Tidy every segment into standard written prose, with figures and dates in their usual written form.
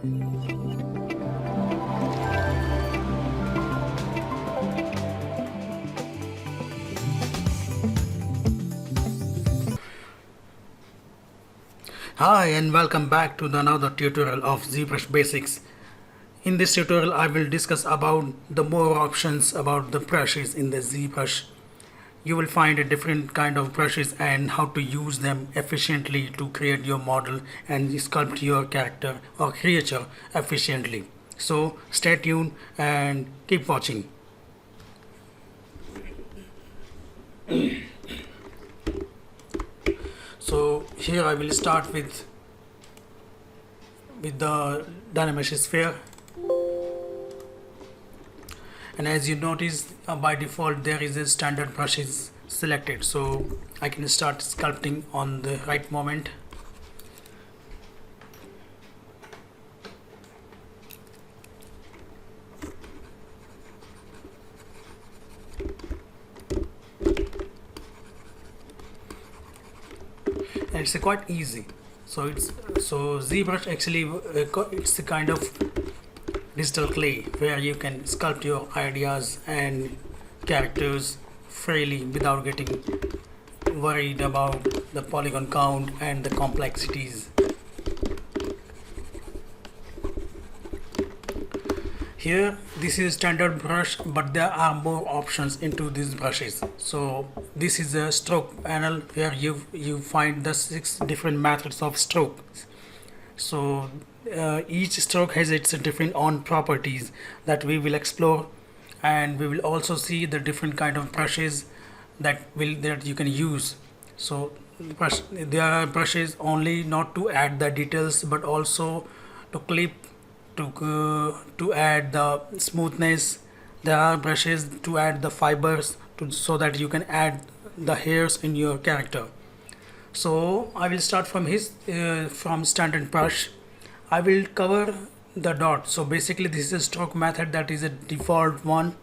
Hi and welcome back to another tutorial of ZBrush Basics. In this tutorial I will discuss about the more options about the brushes in the ZBrush. You will find a different kind of brushes and how to use them efficiently to create your model and sculpt your character or creature efficiently. So stay tuned and keep watching. So here I will start with the Dynamesh sphere, and as you notice by default there is a standard brushes selected, so I can start sculpting on the right moment. And it's quite easy. So ZBrush actually it's a kind of digital clay where you can sculpt your ideas and characters freely without getting worried about the polygon count and the complexities. Here this is standard brush, but there are more options into these brushes. So this is a stroke panel where you find the 6 different methods of strokes. So each stroke has its different own properties that we will explore, and we will also see the different kind of brushes that you can use. So there are brushes only not to add the details but also to clip, to add the smoothness. There are brushes to add the fibers so that you can add the hairs in your character. So I will start from standard brush. I will cover the dot. So basically this is a stroke method that is a default one.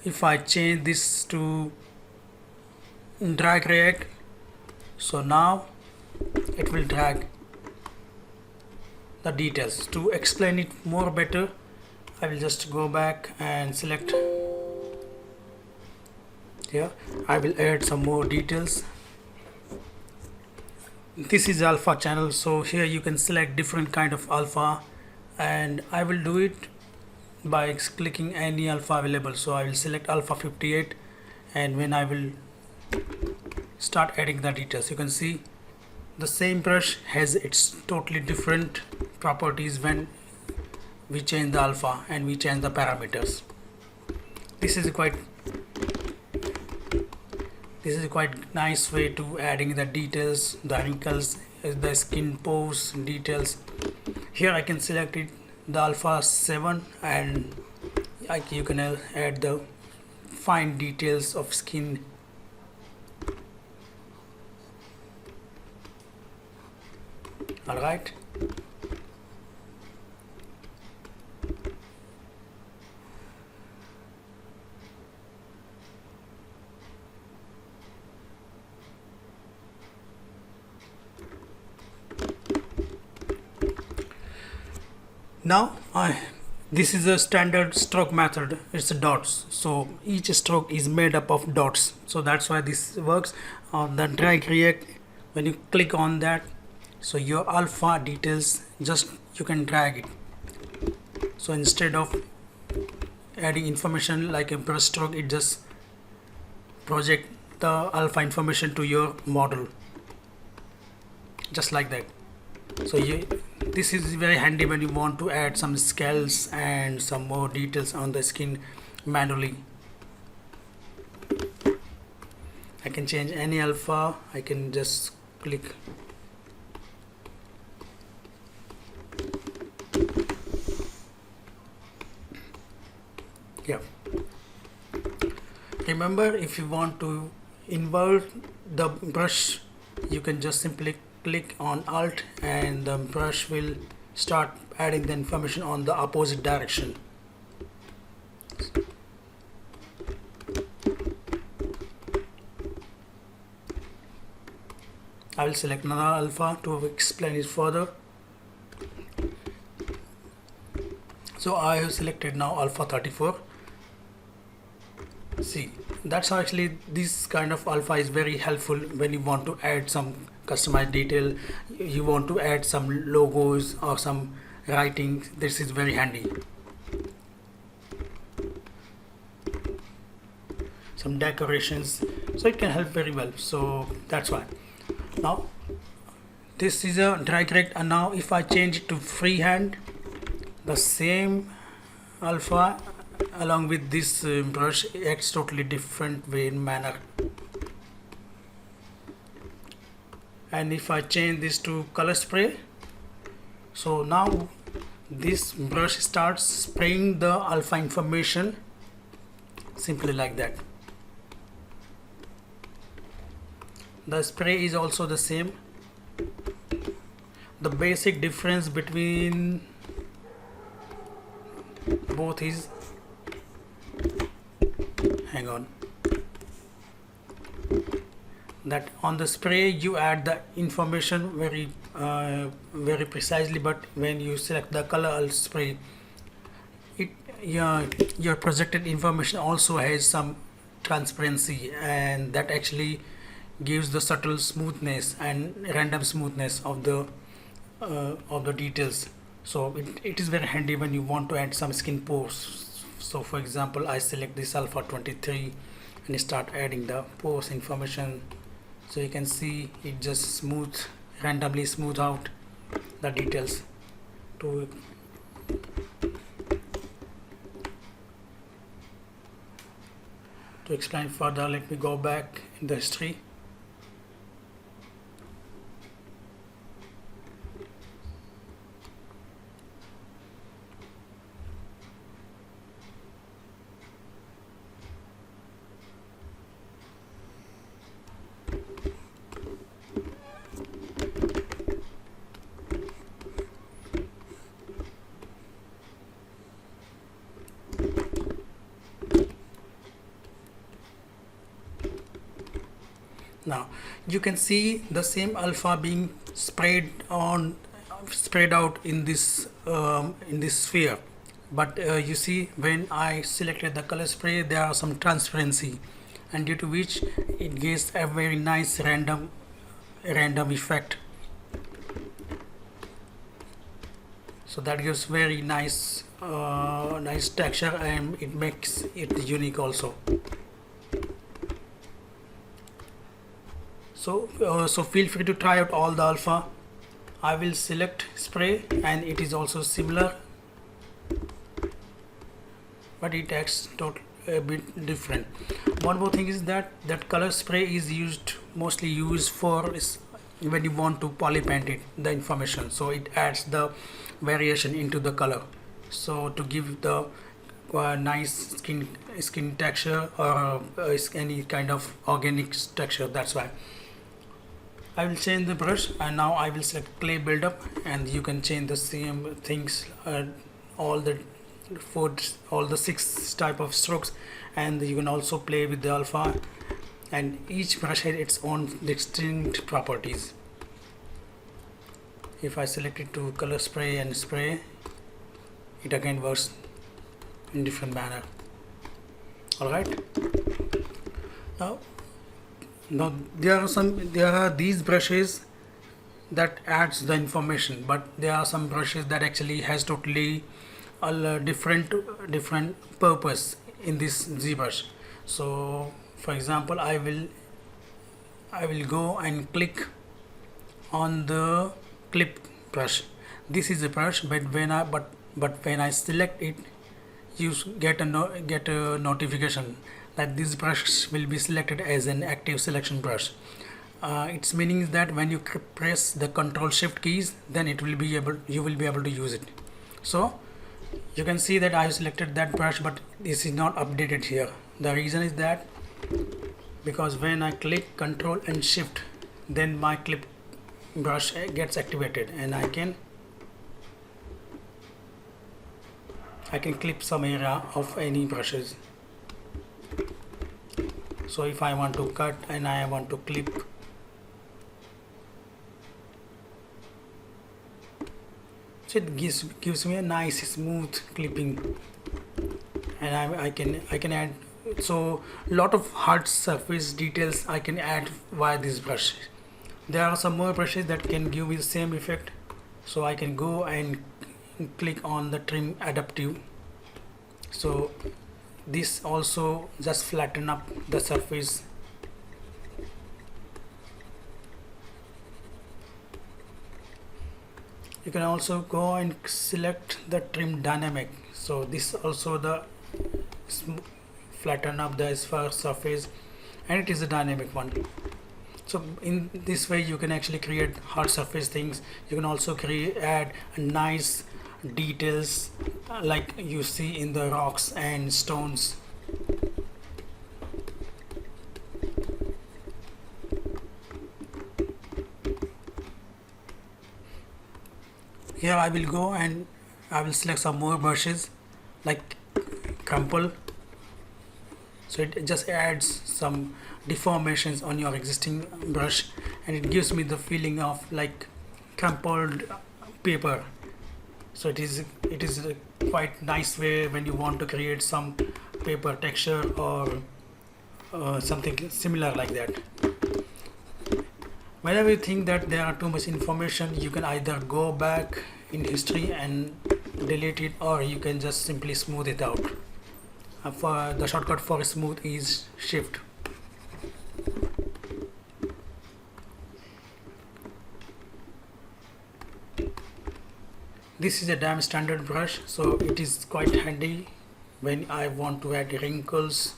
If I change this to drag react, so now it will drag the details. To explain it more better, I will just go back and select here. I will add some more details. This is alpha channel, so here you can select different kind of alpha, and I will do it by clicking any alpha available. So I will select alpha 58, and when I will start adding the details, you can see the same brush has its totally different properties when we change the alpha and we change the parameters. This is quite nice way to adding the details, the wrinkles, the skin pose details. Here I can select it the alpha 7, and you can add the fine details of skin. Alright. Now this is a standard stroke method. It's dots, so each stroke is made up of dots, so that's why this works. On the drag react, when you click on that, so your alpha details, just you can drag it. So instead of adding information like a brush stroke, it just project the alpha information to your model, just like that. So this is very handy when you want to add some scales and some more details on the skin manually. I can change any alpha. I can just click. Yeah. Remember, if you want to invert the brush, you can just simply click on Alt and the brush will start adding the information on the opposite direction. I will select another alpha to explain it further. So I have selected now alpha 34. See, that's how actually this kind of alpha is very helpful when you want to add some customized detail, you want to add some logos or some writing. This is very handy. Some decorations, so it can help very well. So that's why. Now this is a dry correct, and now if I change it to freehand, the same alpha along with this brush acts totally different way in manner. And if I change this to color spray, so now this brush starts spraying the alpha information simply like that. The spray is also the same. The basic difference between both is, hang on, that on the spray you add the information very precisely, but when you select the color spray, it your projected information also has some transparency, and that actually gives the subtle smoothness and random smoothness of the details. So it is very handy when you want to add some skin pores. So for example, I select this alpha 23 and start adding the pores information. So you can see it just randomly smooth out the details. To explain further, let me go back in the history. Now you can see the same alpha being sprayed out in this sphere, but you see when I selected the color spray, there are some transparency, and due to which it gives a very nice random effect. So that gives very nice texture, and it makes it unique also. So feel free to try out all the alpha. I will select spray, and it is also similar, but it acts a bit different. One more thing is that color spray is mostly used for when you want to polypaint it, the information. So it adds the variation into the color, so to give the nice skin texture or any kind of organic texture. That's why I will change the brush, and now I will select clay buildup, and you can change the same things, all the 6 type of strokes, and you can also play with the alpha, and each brush has its own distinct properties. If I select it to color spray and spray, it again works in different manner. Alright, now there are these brushes that adds the information, but there are some brushes that actually has totally a different purpose in this ZBrush. So for example, I will go and click on the clip brush. This is a brush, but when I select it, you get a notification that this brush will be selected as an active selection brush. Its meaning is that when you press the Ctrl Shift keys, then you will be able to use it. So you can see that I have selected that brush, but this is not updated here. The reason is that because when I click Ctrl and Shift, then my clip brush gets activated, and I can clip some area of any brushes. So if I want to cut and I want to clip, So it gives me a nice smooth clipping, and I can add so lot of hard surface details I can add via this brush. There are some more brushes that can give me the same effect, so I can go and click on the trim adaptive. So this also just flatten up the surface. You can also go and select the trim dynamic, so this also the flatten up the sphere surface, and it is a dynamic one. So in this way you can actually create hard surface things. You can also add nice details like you see in the rocks and stones. Here I will go and I will select some more brushes like crumple, so it just adds some deformations on your existing brush, and it gives me the feeling of like crumpled paper. So it is a quite nice way when you want to create some paper texture or something similar like that. Whenever you think that there are too much information, you can either go back in history and delete it, or you can just simply smooth it out. For the shortcut for smooth is shift. This is a damn standard brush, so it is quite handy when I want to add wrinkles.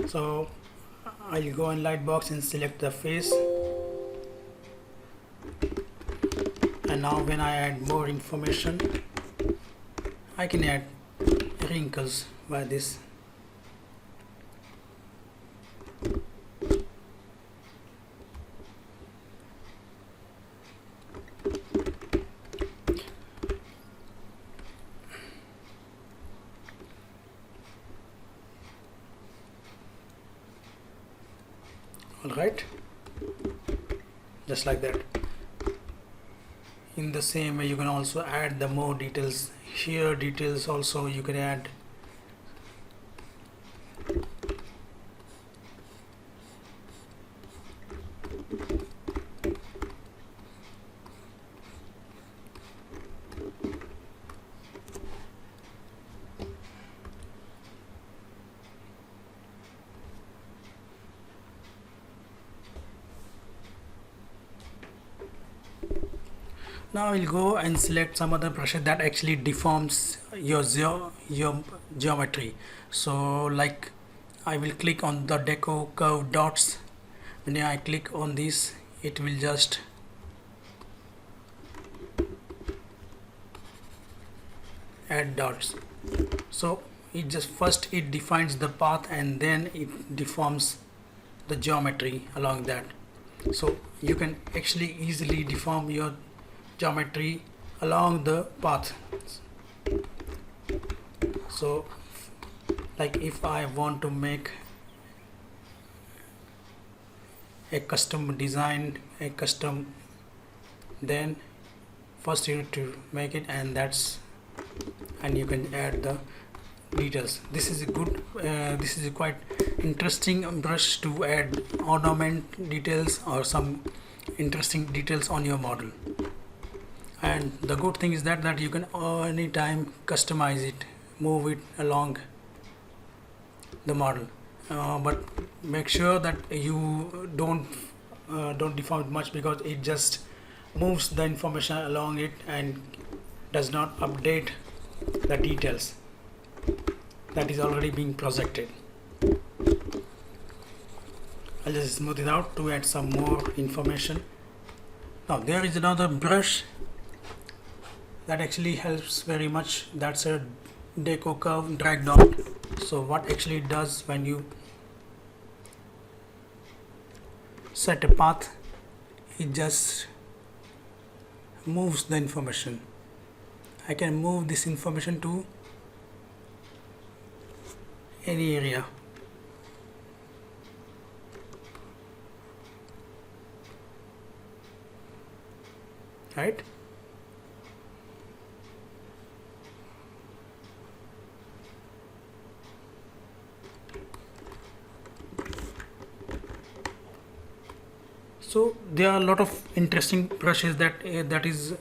So I'll go in light box and select the face, and now when I add more information, I can add wrinkles by this. Alright, just like that. In the same way you can also add the more details here. Details also you can add. Now we'll go and select some other brushes that actually deforms your geometry. So like I will click on the deco curve dots. When I click on this, it will just add dots. So it just first it defines the path and then it deforms the geometry along that. So you can actually easily deform your geometry along the path. So like if I want to make a custom design, a custom, then first you need to make it, and you can add the details. This is a good this is a quite interesting brush to add ornament details or some interesting details on your model. And the good thing is that you can anytime customize it, move it along the model, but make sure that you don't deform it much, because it just moves the information along it and does not update the details that is already being projected. I'll just smooth it out to add some more information. Now there is another brush that actually helps very much. That's a deco curve drag dot. So what actually it does, when you set a path, it just moves the information. I can move this information to any area. right? So there are a lot of interesting brushes that is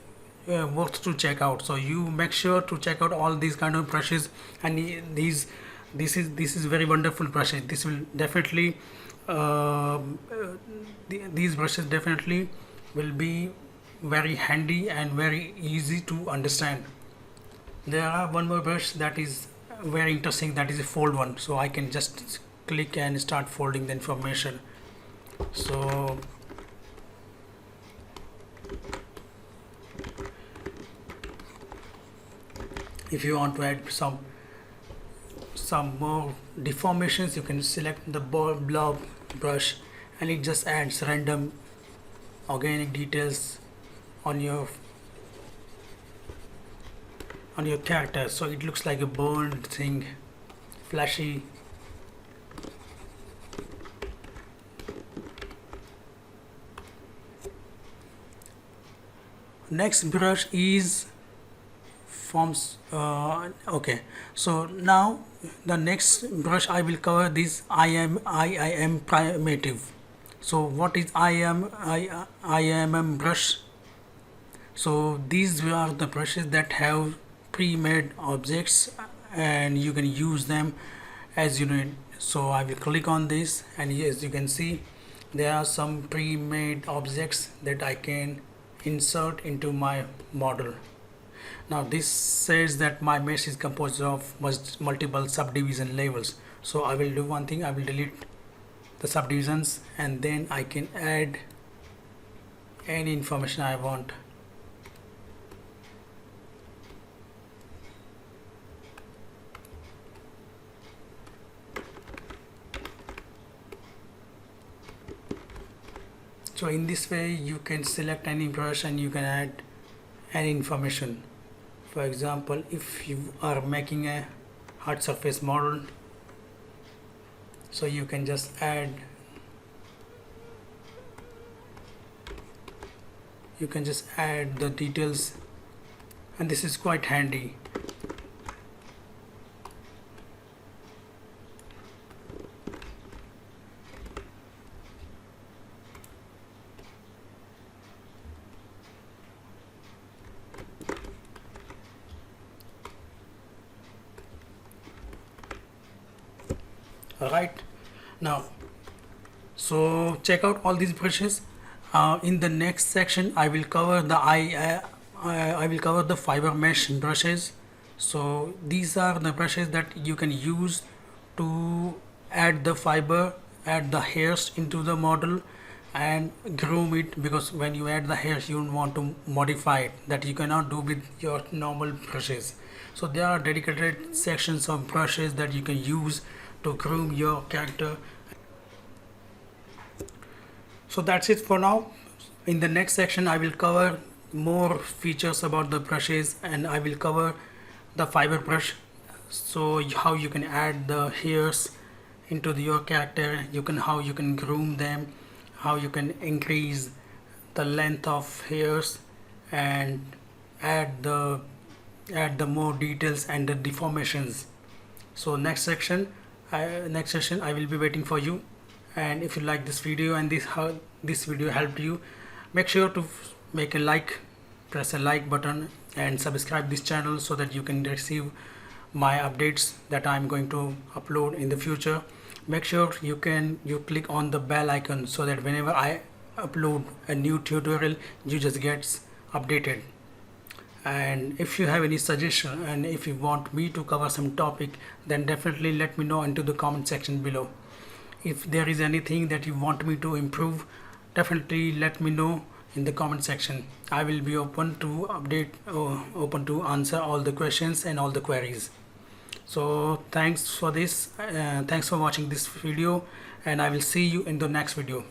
worth to check out. So you make sure to check out all these kind of brushes, and this is very wonderful brushes. This will definitely these brushes definitely will be very handy and very easy to understand. There are one more brush that is very interesting, that is a fold one. So I can just click and start folding the information. So if you want to add some more deformations, you can select the blob brush, and it just adds random organic details on your character, so it looks like a burned thing, flashy. Next brush is forms. Okay, so now the next brush I will cover this IM primitive. So what is IM brush? So these are the brushes that have pre-made objects, and you can use them as you need. So I will click on this, and as you can see, there are some pre-made objects that I can insert into my model. Now this says that my mesh is composed of multiple subdivision levels. So I will do one thing, I will delete the subdivisions, and then I can add any information I want. So in this way you can select any brush and you can add any information. For example, if you are making a hard surface model, so you can just add the details, and this is quite handy. Alright, now so check out all these brushes. In the next section I will cover the fiber mesh brushes. So these are the brushes that you can use to add the fiber, add the hairs into the model and groom it, because when you add the hairs you want to modify it, that you cannot do with your normal brushes. So there are dedicated sections of brushes that you can use to groom your character. So that's it for now. In the next section I will cover more features about the brushes, and I will cover the fiber brush, so how you can add the hairs into your character, how you can groom them, how you can increase the length of hairs and add the more details and the deformations. So next session I will be waiting for you. And if you like this video and this video helped you, make sure to make a like, press a like button and subscribe this channel so that you can receive my updates that I'm going to upload in the future. Make sure you click on the bell icon so that whenever I upload a new tutorial you just gets updated. And if you have any suggestion and if you want me to cover some topic, then definitely let me know into the comment section below. If there is anything that you want me to improve, definitely let me know in the comment section. I will be open to open to answer all the questions and all the queries. So thanks for watching this video, and I will see you in the next video.